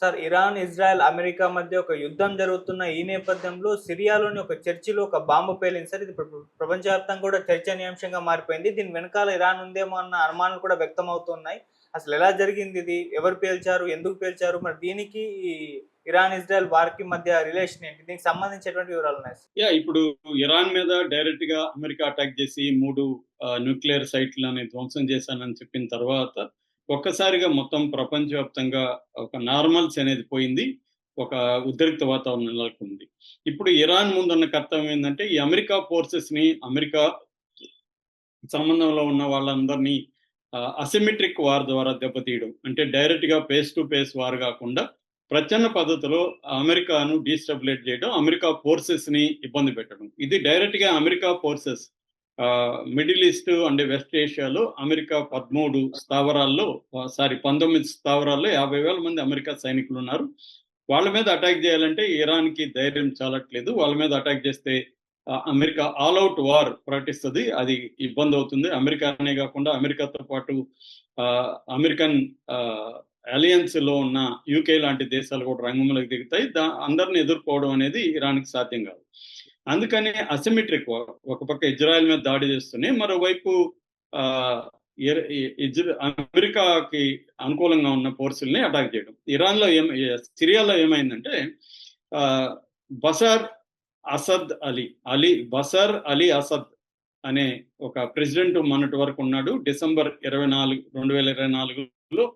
Sir, Iran, Israel, America మధ్య ఒక యుద్ధం జరుగుతున్న ఈ నేపథ్యంలో సిరియాలోని ఒక చర్చిలో ఒక బాంబు పేలింది సార్. ఇది ఇప్పుడు ప్రపంచవ్యాప్తంగా కూడా చర్చనీయాంశంగా మారిపోయింది. దీని వెనకాల ఇరాన్ ఉందేమో అన్న అనుమానాలు కూడా వ్యక్తమవుతున్నాయి. అసలు ఎలా జరిగింది ఇది? ఎవరు పేల్చారు? ఎందుకు పేల్చారు? మరి దీనికి ఈ ఇరాన్, ఇజ్రాయెల్ వార్‌కి మధ్య రిలేషన్ ఏంటి? దీనికి సంబంధించి ఎటువంటి వివరాలున్నాయి సార్? ఇప్పుడు ఇరాన్ మీద డైరెక్ట్‌గా అమెరికా అటాక్ చేసి 3 న్యూక్లియర్ సైట్‌లని ధ్వంసం చేశానని చెప్పిన తర్వాత, ఒక్కసారిగా మొత్తం ప్రపంచవ్యాప్తంగా ఒక నార్మల్సీ అనేది పోయింది. ఒక ఉద్రిక్త వాతావరణం నెలకొంది. ఇప్పుడు ఇరాన్ ముందున్న కర్తవ్యం ఏందంటే, ఈ అమెరికా ఫోర్సెస్‌ని, అమెరికా సంబంధంలో ఉన్న వాళ్ళందరినీ అసిమెట్రిక్ వార్ ద్వారా దెబ్బతీయడం. అంటే డైరెక్ట్‌గా ఫేస్ టు ఫేస్ వార్ గాకుండా, ప్రచ్ఛన్న పద్ధతిలో అమెరికాను డీస్టెబిలైజ్ చేయడం, అమెరికా ఫోర్సెస్‌ని ఇబ్బంది పెట్టడం. ఇది డైరెక్ట్‌గా America forces middle east and west ఏషియాలో అమెరికా 13 స్థావరాల్లో 19 స్థావరాల్లో 50,000 మంది అమెరికా సైనికులున్నారు. వాళ్ళ మీద అటాక్ చేయాలంటే ఇరాన్‌కి ధైర్యం చాలట్లేదు. వాళ్ళ మీద అటాక్ చేస్తే అమెరికా ఆల్ ఔట్ వార్ ప్రకటిస్తది. అది ఇబ్బందవుతుంది. అమెరికానే గాకుండా అమెరికాతో పాటు అమెరికన్ అలయన్స్‌లో ఉన్న యూకే లాంటి దేశాలు కూడా రంగంలోకి దిగుతాయి. అందరిని ఎదుర్కోవడం అనేది ఇరాన్‌కి సాధ్యం కాదు. అందుకని అసిమెట్రిక్ వార్. ఒక పక్క ఇజ్రాయెల్ మీద దాడి చేస్తూనే మరోవైపు అమెరికాకి అనుకూలంగా ఉన్న ఫోర్సుల్ని అటాక్ చేయడం. ఇరాన్‌లో సిరియాలో ఏమైందంటే బషార్ అలీ అసద్ అనే ఒక ప్రెసిడెంట్ మొన్నటి వరకు ఉన్నాడు. డిసెంబర్ 24, 2024లో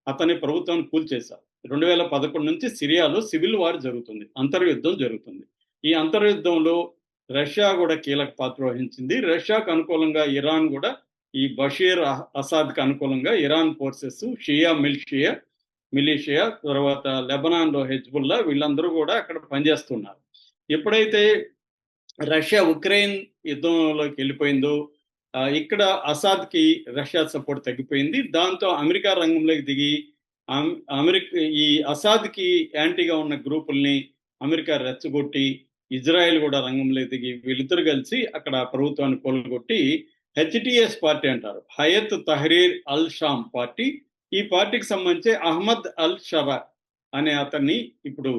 అతని ప్రభుత్వాన్ని కూల్చేశారు. 2011 నుంచి సిరియాలో సివిల్ వార్ జరుగుతుంది. అంతర్యుద్ధం జరుగుతుంది. ఈ అంతర్యుద్ధంలో రష్యా కూడా కీలక పాత్ర వహించింది. రష్యాకు అనుకూలంగా ఇరాన్ కూడా ఈ బషీర్ అసాద్‌కి అనుకూలంగా ఇరాన్ ఫోర్సెస్, షియా మిలిషియా, తర్వాత లెబనాన్‌లో హెజ్బుల్లా వీళ్ళందరూ కూడా అక్కడ పనిచేస్తున్నారు. ఎప్పుడైతే రష్యా ఉక్రెయిన్ యుద్ధంలోకి వెళ్ళిపోయిందో, ఇక్కడ అసాద్‌కి రష్యా సపోర్ట్ తగ్గిపోయింది. దాంతో అమెరికా రంగంలోకి దిగి ఈ అసాద్‌కి యాంటీగా ఉన్న గ్రూపుల్ని అమెరికా రెచ్చగొట్టి, ఇజ్రాయెల్ కూడా రంగంలోకి దిగి వీళ్ళిద్దరు కలిసి అక్కడ ప్రభుత్వాన్ని కూలగొట్టి హెచ్‌టిఎస్ పార్టీ అంటారు. Hayat Tahrir al Sham party. ఈ పార్టీకి సంబంధించి అహ్మద్ అల్ షరా అనే అతన్ని ఇప్పుడు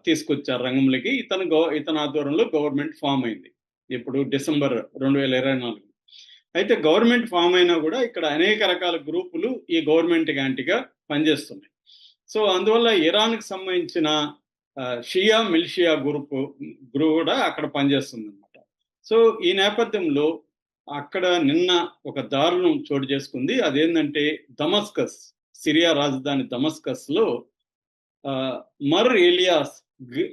తీసుకొచ్చారు రంగంలోకి. ఇతని ఆధ్వర్యంలో గవర్నమెంట్ ఫామ్ అయింది. ఇప్పుడు డిసెంబర్ 2024. అయితే గవర్నమెంట్ ఫామ్ అయినా కూడా ఇక్కడ అనేక రకాల గ్రూపులు ఈ గవర్నమెంట్‌కి యాంటీగా పనిచేస్తున్నాయి. సో అందువల్ల ఇరాన్‌కి సంబంధించిన షియా మిలిషియా గ్రూప్ కూడా అక్కడ పనిచేస్తుందన్నమాట. సో ఈ నేపథ్యంలో అక్కడ నిన్న ఒక దారుణం చోటు చేసుకుంది. అదేంటంటే దమస్కస్, సిరియా రాజధాని దమస్కస్‌లో మర్ ఎలియాస్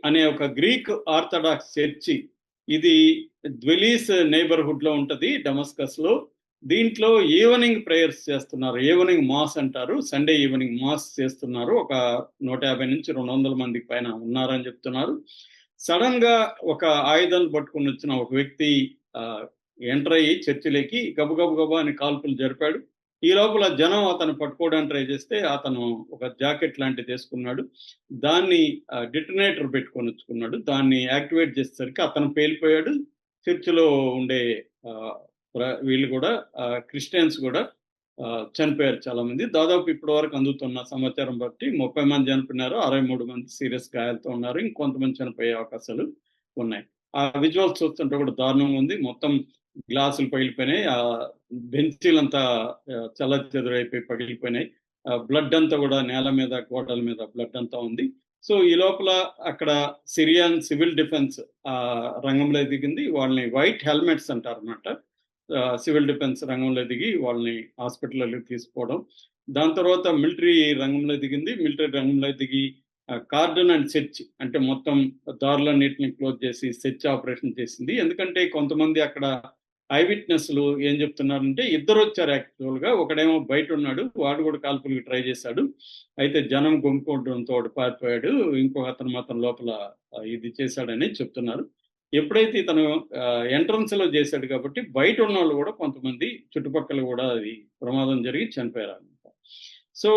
అనే ఒక గ్రీక్ ఆర్థడాక్స్ చర్చి, ఇది ద్వెలీస్ నైబర్హుడ్ లో ఉంటది డమస్కస్ లో. దీంట్లో ఈవినింగ్ ప్రేయర్స్ చేస్తున్నారు. ఈవినింగ్ మాస్ అంటారు. సండే ఈవినింగ్ మాస్ చేస్తున్నారు. ఒక 150 నుంచి 200 మందికి పైన ఉన్నారని చెప్తున్నారు. సడన్ గా ఒక ఆయుధాలు పట్టుకుని వచ్చిన ఒక వ్యక్తి ఎంటర్ అయ్యి చర్చిలోకి గబగబా అని కాల్పులు జరిపాడు. ఈ లోపల జనం అతను పట్టుకోవడానికి ట్రై చేస్తే అతను ఒక జాకెట్ లాంటిది వేసుకున్నాడు. దాన్ని డిటనేటర్ పెట్టుకొని వచ్చుకున్నాడు. దాన్ని యాక్టివేట్ చేసేసరికి అతను పేలిపోయాడు. చర్చిలో ఉండే వీళ్ళు కూడా క్రిస్టియన్స్ కూడా చనిపోయారు చాలా మంది. దాదాపు ఇప్పటి వరకు అందుతున్న సమాచారం బట్టి 30 మంది చనిపోయినారు, 63 మంది సీరియస్ గాయాలతో ఉన్నారు. ఇంకొంతమంది చనిపోయే అవకాశాలు ఉన్నాయి. ఆ విజువల్స్ చూస్తుంటే కూడా దారుణంగా ఉంది. మొత్తం గ్లాసులు పగిలిపోయినాయి. బెంచీలంతా చెదరైపోయి పగిలిపోయినాయి. బ్లడ్ అంతా కూడా నేల మీద, గోడల మీద బ్లడ్ అంతా ఉంది. సో ఈ లోపల అక్కడ సిరియన్ సివిల్ డిఫెన్స్ రంగంలో దిగింది. వాళ్ళని వైట్ హెల్మెట్స్ అంటారు అన్నమాట. సివిల్ డిఫెన్స్ రంగంలో దిగి వాళ్ళని హాస్పిటల్కి తీసుకోవడం. దాని తర్వాత మిలిటరీ రంగంలో దిగింది. మిలిటరీ రంగంలో దిగి కార్డన్ అండ్ సెర్చ్, అంటే మొత్తం దారులన్నింటినీ క్లోజ్ చేసి సెర్చ్ ఆపరేషన్ చేసింది. ఎందుకంటే కొంతమంది అక్కడ ఐ విట్నెస్లు ఏం చెప్తున్నారంటే, ఇద్దరు వచ్చారు యాక్చువల్గా. ఒకడేమో బయట ఉన్నాడు, వాడు కూడా కాల్పులకు ట్రై చేశాడు. అయితే జనం గుంపుకోవడంతో వాడు పారిపోయాడు. ఇంకొక అతను మాత్రం లోపల ఇది చేశాడని చెప్తున్నారు. ఎప్పుడైతే ఇతను ఎంట్రన్స్ లో చేశాడు కాబట్టి బయట ఉన్న వాళ్ళు కూడా కొంతమంది చుట్టుపక్కల కూడా అది ప్రమాదం జరిగి చనిపోయారు అనమాట. సో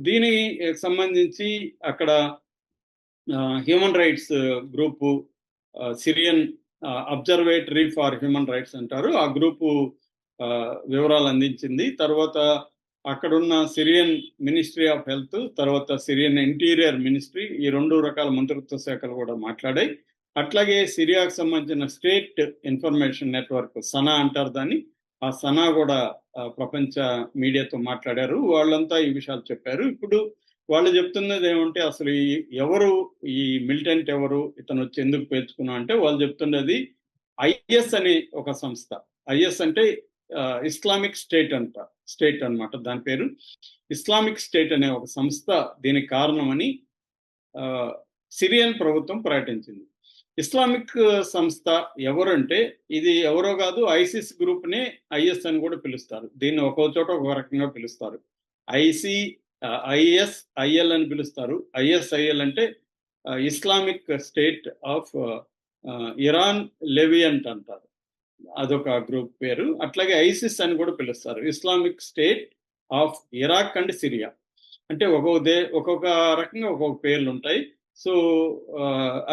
దీనికి సంబంధించి అక్కడ human rights group, Syrian observatory for human rights అంటారు, ఆ గ్రూపు వివరాలు అందించింది. తర్వాత అక్కడున్న సిరియన్ మినిస్ట్రీ ఆఫ్ హెల్త్, తర్వాత సిరియన్ ఇంటీరియర్ మినిస్ట్రీ, ఈ 2 రకాల మంత్రిత్వ శాఖలు కూడా మాట్లాడాయి. అట్లాగే సిరియాకు సంబంధించిన స్టేట్ ఇన్ఫర్మేషన్ నెట్వర్క్ సనా అంటారు దాన్ని. ఆ సనా కూడా ప్రపంచ మీడియాతో మాట్లాడారు. వాళ్ళంతా ఈ విషయాలు చెప్పారు. ఇప్పుడు వాళ్ళు చెప్తున్నది ఏమంటే అసలు ఎవరు ఈ మిలిటెంట్, ఎవరు ఇతను వచ్చి ఎందుకు పేర్చుకున్నా అంటే వాళ్ళు చెప్తున్నది ఐఎస్ అనే ఒక సంస్థ. ఐఎస్ అంటే ఇస్లామిక్ స్టేట్ అన్నమాట. దాని పేరు ఇస్లామిక్ స్టేట్ అనే ఒక సంస్థ దీనికి కారణమని సిరియన్ ప్రభుత్వం ప్రకటించింది. ఇస్లామిక్ సంస్థ ఎవరంటే ఇది ఎవరో కాదు, ఐసిస్ గ్రూప్ నే ఐఎస్ అని కూడా పిలుస్తారు. దీన్ని ఒక్కో చోట ఒక రకంగా పిలుస్తారు. ISIL అని పిలుస్తారు. ISIL అంటే ఇస్లామిక్ స్టేట్ ఆఫ్ ఇరాన్ లెవియంట్ అంటారు, అదొక గ్రూప్ పేరు. అట్లాగే ఐసిస్ అని కూడా పిలుస్తారు, Islamic state of Iraq and Syria. అంటే ఒక్కొక్క రకంగా ఒక్కొక్క పేర్లు ఉంటాయి. సో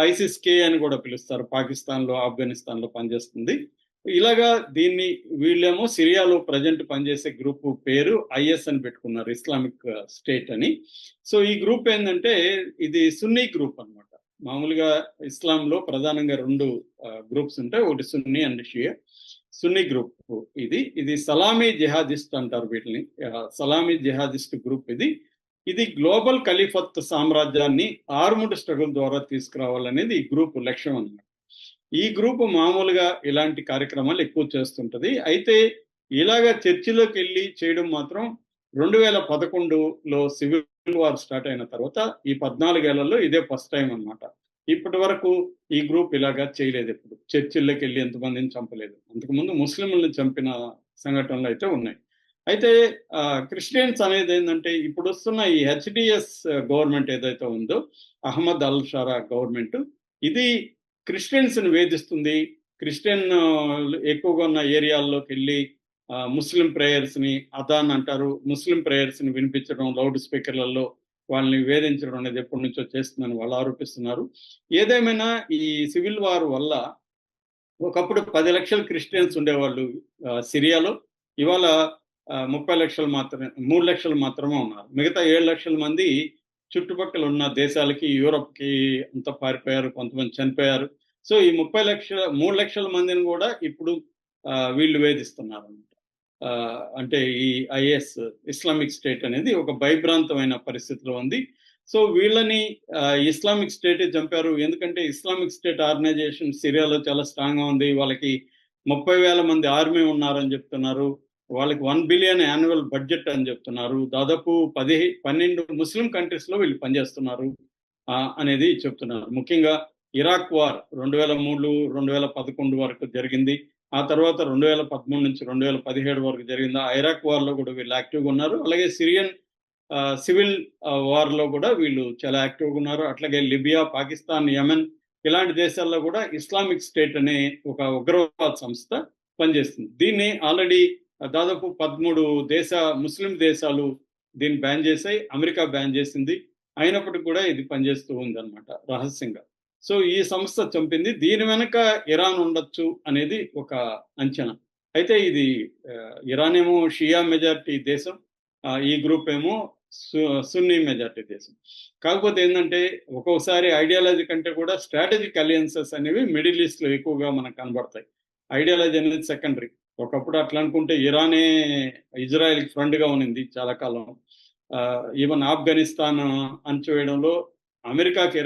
ఐసిస్ కే అని కూడా పిలుస్తారు, పాకిస్తాన్లో ఆఫ్ఘనిస్తాన్లో పనిచేస్తుంది. ఇలాగా దీన్ని వీళ్ళేమో సిరియాలో ప్రజెంట్ పనిచేసే గ్రూప్ పేరు ఐఎస్ అని పెట్టుకున్నారు, ఇస్లామిక్ స్టేట్ అని. సో ఈ గ్రూప్ ఏంటంటే ఇది సున్నీ గ్రూప్ అన్నమాట. మామూలుగా ఇస్లాంలో ప్రధానంగా 2 గ్రూప్స్ ఉంటాయి, ఒకటి సున్నీ అండ్ షియా. సున్నీ గ్రూప్ ఇది సలామీ జిహాదిస్ట్ అంటారు వీటిని. సలామీ జిహాదిస్ట్ గ్రూప్ ఇది గ్లోబల్ ఖలీఫత్ సామ్రాజ్యాన్ని ఆర్ముడ్ స్ట్రగుల్ ద్వారా తీసుకురావాలనేది ఈ గ్రూప్ లక్ష్యం అన్నమాట. ఈ గ్రూప్ మామూలుగా ఇలాంటి కార్యక్రమాలు ఎక్కువ చేస్తుంటది. అయితే ఇలాగా చర్చిలోకి వెళ్ళి చేయడం మాత్రం 2011లో సివిల్ వార్ స్టార్ట్ అయిన తర్వాత ఈ 14 ఏళ్లలో ఇదే ఫస్ట్ టైం అన్నమాట. ఇప్పటి వరకు ఈ గ్రూప్ ఇలాగా చేయలేదు. ఎప్పుడు చర్చిల్లోకి వెళ్ళి ఎంతమందిని చంపలేదు. అంతకుముందు ముస్లింలను చంపిన సంఘటనలు అయితే ఉన్నాయి. అయితే క్రిస్టియన్స్ అనేది ఏంటంటే ఇప్పుడు వస్తున్న ఈ హెచ్డిఎస్ గవర్నమెంట్ ఏదైతే ఉందో, అహ్మద్ అల్ షారా గవర్నమెంట్, ఇది క్రిస్టియన్స్ని వేధిస్తుంది. క్రిస్టియన్ ఎక్కువగా ఉన్న ఏరియాల్లోకి వెళ్ళి ముస్లిం ప్రేయర్స్ని, అదాన్ అంటారు, ముస్లిం ప్రేయర్స్ని వినిపించడం లౌడ్ స్పీకర్లలో, వాళ్ళని వేధించడం అనేది ఎప్పటి నుంచో చేస్తుందని వాళ్ళు ఆరోపిస్తున్నారు. ఏదేమైనా ఈ సివిల్ వార్ వల్ల ఒకప్పుడు 10 లక్షల క్రిస్టియన్స్ ఉండేవాళ్ళు సిరియాలో. ఇవాళ 30 లక్షలు మాత్రమే, 3 లక్షలు మాత్రమే ఉన్నారు. మిగతా 7 లక్షల మంది చుట్టుపక్కల ఉన్న దేశాలకి, యూరోప్కి అంతా పారిపోయారు, కొంతమంది చనిపోయారు. సో ఈ 3 లక్షల మందిని కూడా ఇప్పుడు వీళ్ళు వేధిస్తున్నారు అనమాట. అంటే ఈ ఐఎస్, ఇస్లామిక్ స్టేట్ అనేది ఒక భయభ్రాంతమైన పరిస్థితిలో ఉంది. సో వీళ్ళని ఇస్లామిక్ స్టేటే చంపారు. ఎందుకంటే ఇస్లామిక్ స్టేట్ ఆర్గనైజేషన్ సిరియాలో చాలా స్ట్రాంగ్గా ఉంది. వాళ్ళకి 30,000 మంది ఆర్మీ ఉన్నారని చెప్తున్నారు. వాళ్ళకి 1 బిలియన్ యాన్యువల్ బడ్జెట్ అని చెప్తున్నారు. దాదాపు 12 ముస్లిం కంట్రీస్లో వీళ్ళు పనిచేస్తున్నారు అనేది చెప్తున్నారు. ముఖ్యంగా ఇరాక్ వార్ 2003, 2011 వరకు జరిగింది. ఆ తర్వాత 2013 నుంచి 2017 వరకు జరిగింది. ఆ ఇరాక్ వార్లో కూడా వీళ్ళు యాక్టివ్గా ఉన్నారు. అలాగే సిరియన్ సివిల్ వార్లో కూడా వీళ్ళు చాలా యాక్టివ్గా ఉన్నారు. అట్లాగే లిబియా, పాకిస్తాన్, యెమెన్ ఇలాంటి దేశాల్లో కూడా ఇస్లామిక్ స్టేట్ అనే ఒక ఉగ్రవాద సంస్థ పనిచేస్తుంది. దీన్ని ఆల్రెడీ దాదాపు 13 ముస్లిం దేశాలు దీన్ని బ్యాన్ చేశాయి. అమెరికా బ్యాన్ చేసింది. అయినప్పటికీ కూడా ఇది పనిచేస్తూ ఉంది అనమాట రహస్యంగా. సో ఈ సంస్థ చంపింది. దీని వెనక ఇరాన్ ఉండొచ్చు అనేది ఒక అంచనా. అయితే ఇది ఇరాన్ ఏమో షియా మెజారిటీ దేశం, ఈ గ్రూప్ ఏమో సున్నీ మెజారిటీ దేశం. కాకపోతే ఏంటంటే ఒక్కొక్కసారి ఐడియాలజీ కంటే కూడా స్ట్రాటజిక్ అలయన్సెస్ అనేవి మిడిల్ ఈస్ట్లో ఎక్కువగా మనకు కనబడతాయి. ఐడియాలజీ అనేది సెకండరీ. ఒకప్పుడు అట్లా అనుకుంటే ఇరానే ఇజ్రాయెల్కి ఫ్రెండ్గా ఉన్నింది చాలా కాలం. ఈవెన్ ఆఫ్ఘనిస్తాన్ అణచివేయడంలో అమెరికాకి